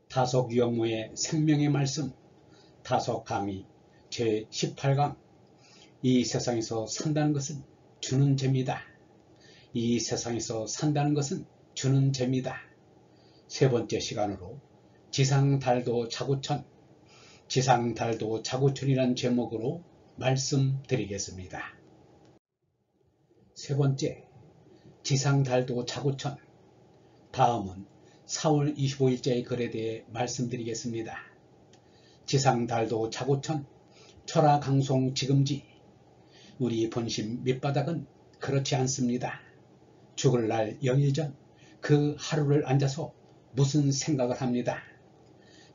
다속 유영모의 생명의 말씀 다속 강의 제18강 이 세상에서 산다는 것은 주는 죄입니다. 이 세상에서 산다는 것은 주는 죄입니다. 세 번째 시간으로 지상달도 자구천, 지상달도 자구천이란 제목으로 말씀드리겠습니다. 세 번째, 지상달도 자구천. 다음은 4월 25일자의 글에 대해 말씀드리겠습니다. 지상달도 자구천, 철화강송 지금지. 우리 본심 밑바닥은 그렇지 않습니다. 죽을 날 영일 전 그 하루를 앉아서 무슨 생각을 합니다.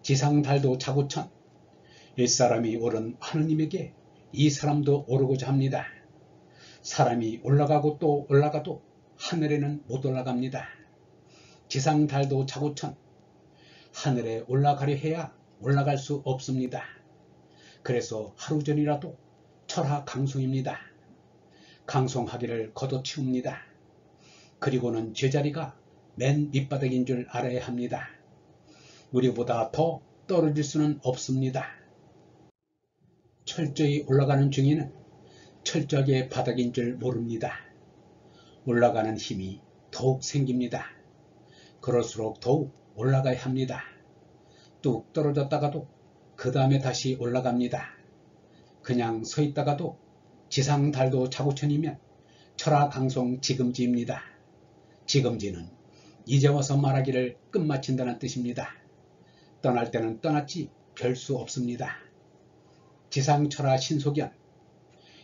지상달도 자구천, 옛사람이 오른 하느님에게 이 사람도 오르고자 합니다. 사람이 올라가고 또 올라가도 하늘에는 못 올라갑니다. 지상달도 자구천, 하늘에 올라가려 해야 올라갈 수 없습니다. 그래서 하루 전이라도 철화강송입니다. 강송하기를 걷어치웁니다. 그리고는 제자리가 맨 밑바닥인 줄 알아야 합니다. 우리보다 더 떨어질 수는 없습니다. 철저히 올라가는 중에는 철저하게 바닥인 줄 모릅니다. 올라가는 힘이 더욱 생깁니다. 그럴수록 더욱 올라가야 합니다. 뚝 떨어졌다가도 그 다음에 다시 올라갑니다. 그냥 서 있다가도 지상달도 자구천이면 철화강송 지금지입니다. 지금지는 이제 와서 말하기를 끝마친다는 뜻입니다. 떠날 때는 떠났지 별 수 없습니다. 지상철화 신소견,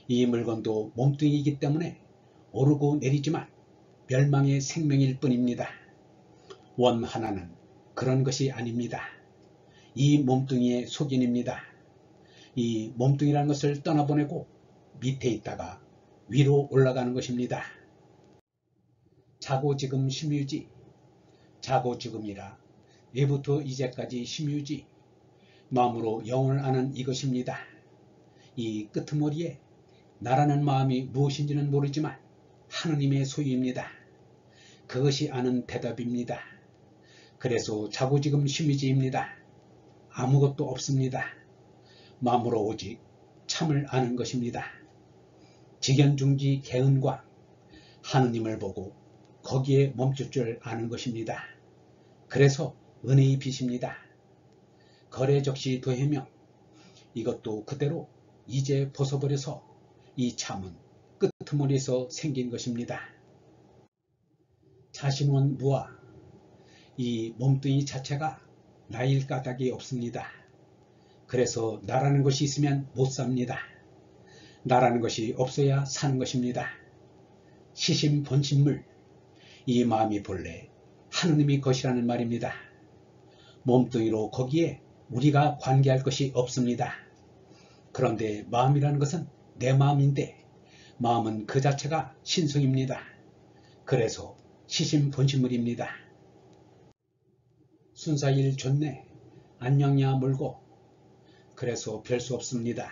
이 물건도 몸뚱이이기 때문에 오르고 내리지만 멸망의 생명일 뿐입니다. 원 하나는 그런 것이 아닙니다. 이 몸뚱이의 속인입니다. 이 몸뚱이라는 것을 떠나보내고 밑에 있다가 위로 올라가는 것입니다. 자고지금 심유지, 자고지금이라 예부터 이제까지 심유지, 마음으로 영혼을 아는 이것입니다. 이 끄트머리에 나라는 마음이 무엇인지는 모르지만 하느님의 소유입니다. 그것이 아는 대답입니다. 그래서 자고지금 심유지입니다. 아무것도 없습니다. 마음으로 오직 참을 아는 것입니다. 직연중지 개은광, 하느님을 보고 거기에 멈출 줄 아는 것입니다. 그래서 은혜의 빛입니다. 거래적시 도해명, 이것도 그대로 이제 벗어버려서 이 참은 끄트머리에서 생긴 것입니다. 자신원 무아, 이 몸뚱이 자체가 나일 까닭이 없습니다. 그래서 나라는 것이 있으면 못 삽니다. 나라는 것이 없어야 사는 것입니다. 시심본심물, 이 마음이 본래 하느님이 것이라는 말입니다. 몸뚱이로 거기에 우리가 관계할 것이 없습니다. 그런데 마음이라는 것은 내 마음인데 마음은 그 자체가 신성입니다. 그래서 시심본심물입니다. 순사일 좋네, 안녕야 물고, 그래서 별 수 없습니다.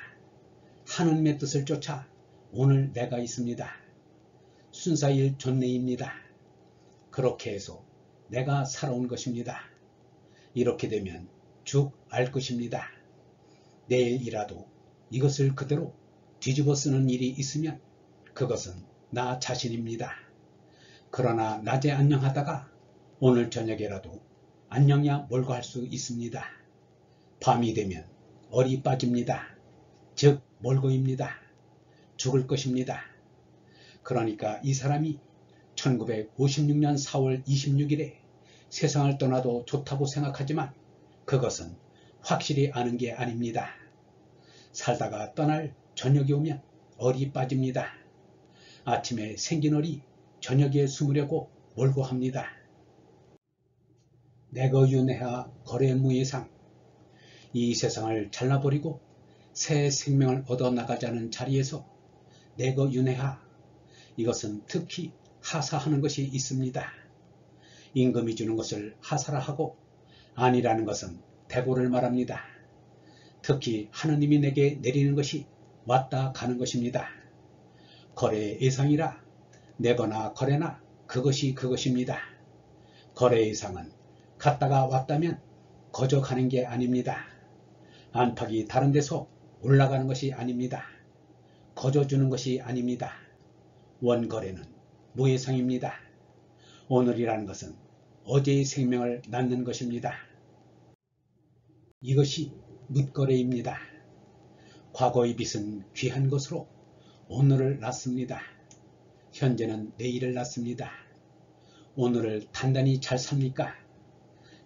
하느님의 뜻을 쫓아 오늘 내가 있습니다. 순사일 좋네입니다. 그렇게 해서 내가 살아온 것입니다. 이렇게 되면 쭉 알 것입니다. 내일이라도 이것을 그대로 뒤집어 쓰는 일이 있으면 그것은 나 자신입니다. 그러나 낮에 안녕하다가 오늘 저녁에라도 안녕야 몰고 할 수 있습니다. 밤이 되면 얼이 빠집니다. 즉 몰고입니다. 죽을 것입니다. 그러니까 이 사람이 1956년 4월 26일에 세상을 떠나도 좋다고 생각하지만 그것은 확실히 아는 게 아닙니다. 살다가 떠날 저녁이 오면 얼이 빠집니다. 아침에 생긴 얼이 저녁에 숨으려고 몰고 합니다. 내거 윤회하 거래무예상, 이 세상을 잘라버리고 새 생명을 얻어나가자는 자리에서 내거 윤회하, 이것은 특히 하사하는 것이 있습니다. 임금이 주는 것을 하사라 하고 아니라는 것은 대고를 말합니다. 특히 하느님이 내게 내리는 것이 왔다 가는 것입니다. 거래의 예상이라 내거나 거래나 그것이 그것입니다. 거래의 예상은 갔다가 왔다면 거저 가는 게 아닙니다. 안팎이 다른 데서 올라가는 것이 아닙니다. 거저 주는 것이 아닙니다. 원거래는 무해상입니다. 오늘이라는 것은 어제의 생명을 낳는 것입니다. 이것이 묻거래입니다. 과거의 빚은 귀한 것으로 오늘을 낳습니다. 현재는 내일을 낳습니다. 오늘을 단단히 잘 삽니까?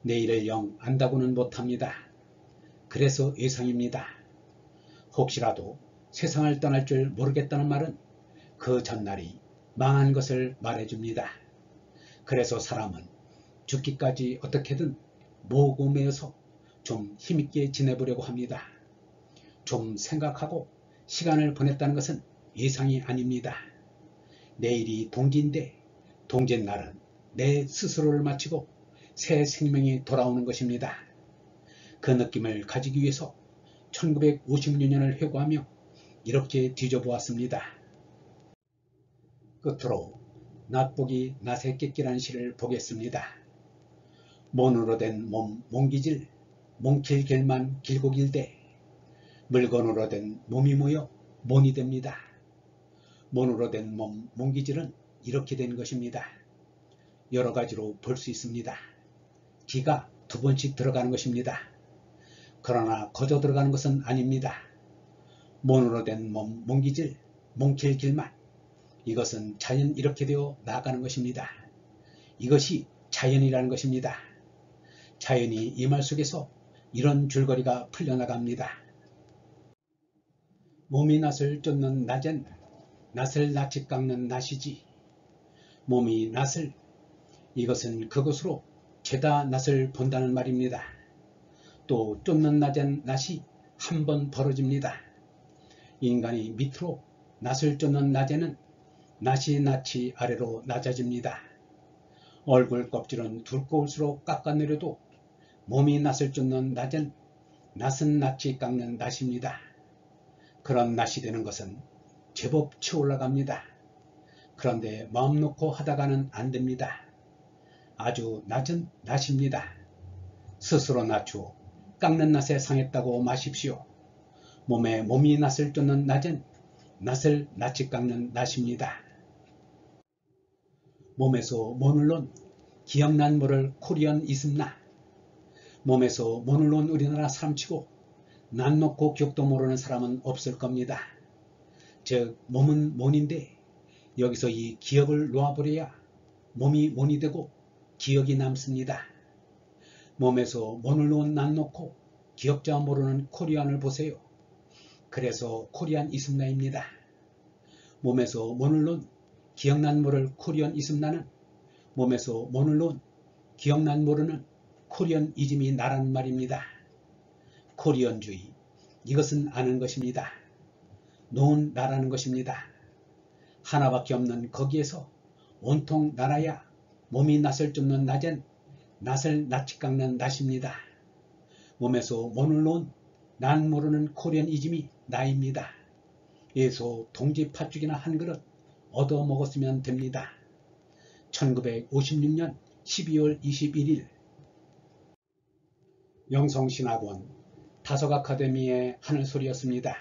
내일을 영 안다고는 못합니다. 그래서 예상입니다. 혹시라도 세상을 떠날 줄 모르겠다는 말은 그 전날이 망한 것을 말해줍니다. 그래서 사람은 죽기까지 어떻게든 모으고 매어서 좀 힘있게 지내보려고 합니다. 좀 생각하고 시간을 보냈다는 것은 예상이 아닙니다. 내일이 동지인데 동짓날은 내 스스로를 마치고 새 생명이 돌아오는 것입니다. 그 느낌을 가지기 위해서 1956년을 회고하며 이렇게 뒤져보았습니다. 끝으로 낫보기 낫의 깨끼라는 시를 보겠습니다. 몬으로 된 몸 몽기질 몽킬 길만 길고 길되 물건으로 된 몸이 모여 몬이 됩니다. 몬으로 된 몸 몽기질은 이렇게 된 것입니다. 여러 가지로 볼 수 있습니다. 기가 2번씩 들어가는 것입니다. 그러나 거저 들어가는 것은 아닙니다. 몬으로 된 몸 몽기질 몽킬 길만, 이것은 자연 이렇게 되어 나아가는 것입니다. 이것이 자연이라는 것입니다. 자연이 이 말 속에서 이런 줄거리가 풀려나갑니다. 몸이 낫을 쫓는 낮엔 낫을 낯이 깎는 낫이지. 몸이 낫을, 이것은 그것으로 죄다 낫을 본다는 말입니다. 또 쫓는 낮엔 낫이 한 번 벌어집니다. 인간이 밑으로 낫을 쫓는 낮에는 낫이 아래로 낮아집니다. 얼굴 껍질은 두꺼울수록 깎아내려도 몸이 낫을 쫓는 낮엔 낫은 낫이 깎는 낫입니다. 그런 낫이 되는 것은 제법 치올라갑니다. 그런데 마음 놓고 하다가는 안 됩니다. 아주 낮은 낫입니다. 스스로 낮추어 깎는 낫에 상했다고 마십시오. 몸에 몸이 낫을 쫓는 낮엔 낫을 낫이 깎는 낫입니다. 몸에서 mon을 놓은 기억난 모를 코리안 이슴나. 몸에서 mon을 놓은 우리나라 사람치고 난 놓고 기억도 모르는 사람은 없을 겁니다. 즉 몸은 mon인데 여기서 이 기억을 놓아버려야 몸이 mon이 되고 기억이 남습니다. 몸에서 mon을 놓은 난 놓고 기억자 모르는 코리안을 보세요. 그래서 코리안 이슴나입니다. 몸에서 mon을 놓은 기억난 모를 코리안 이슴나는 몸에서 mon을 놓은 기억난 모르는 코리안 이즘이 나란 말입니다. 코리안주의, 이것은 아는 것입니다. 놓은 나라는 것입니다. 하나밖에 없는 거기에서 온통 나라야 몸이 낫을 쫓는 낮엔 낫을 낫이 깎는 낫입니다. 몸에서 mon을 놓은 난 모르는 코리안 이즘이 나입니다. 예소 동지 팥죽이나 한 그릇 얻어 먹었으면 됩니다. 1956년 12월 21일 영성신학원 다석아카데미의 하늘소리였습니다.